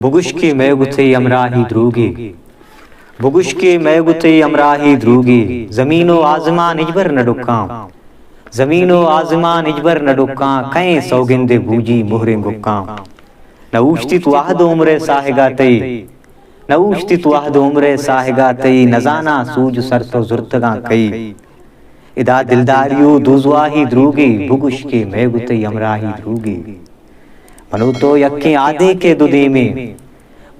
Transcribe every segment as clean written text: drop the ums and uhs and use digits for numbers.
Buguşki mevguti amrahi drugi Buguşki mevguti amrahi drugi Zamino आज़मां निजबर न डुक्कां ज़मीनो आज़मां निजबर न डुक्कां कहीं सौगिंदे बूजी मोहरे गुक्कां न ऊश्ती तु आहद उम्रे साहिगा तई न ऊश्ती तु आहद उम्रे साहिगा तई नजाना सूज सरतो जुर्तगा कई इदा दिलदारियो दुज़वाही द्रूगी बुगुश्की मयगुती अमराही द्रूगी मनु तो यक्की आदे के दुदी में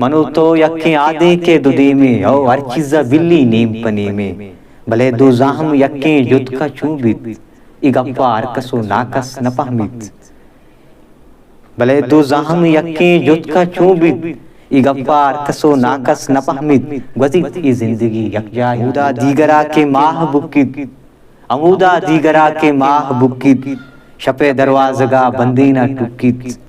मनु तो यक्की आदे के दुदी में ओ हर चीज़ा बिल्ली नीम पनी में भले दो जाहम यक्की युद्ध का चूबित इगप्पार कसो नाकस न पहमित भले दो जाहम यक्की युद्ध का चूबित इगप्पार कसो नाकस न पहमित गज़ित ई जिंदगी यकजा युदा दीगरा के माह बुकित अमूदा दीगरा के माह बुकित शपे दरवाज़गा बंदी न टुकित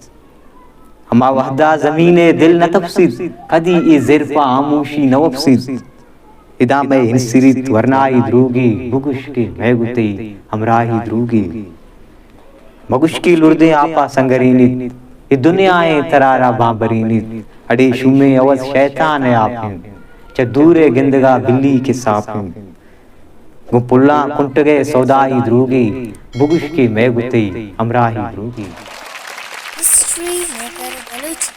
हमा वहदा ज़मीने दिल न तफसिद कदी ई ज़िरफ़ा आमोशी न वफसिद इदा में इंसिरित वरनाई द्रूगी बुगुश्की मैगुती हमराही द्रूगी मगुश्की लुर्दे आपा संगरीनित ये दुनियाए तरारा बाबरीनित अडे शुमे अवस शैतान आपिन च दूरे गिंदगा बिल्ली के सापिन वो पुल्ला कुंटगे सौदाई द्रूगी बुगुश्की मैगुती हमराही द्रूगी। History Maker Baluchi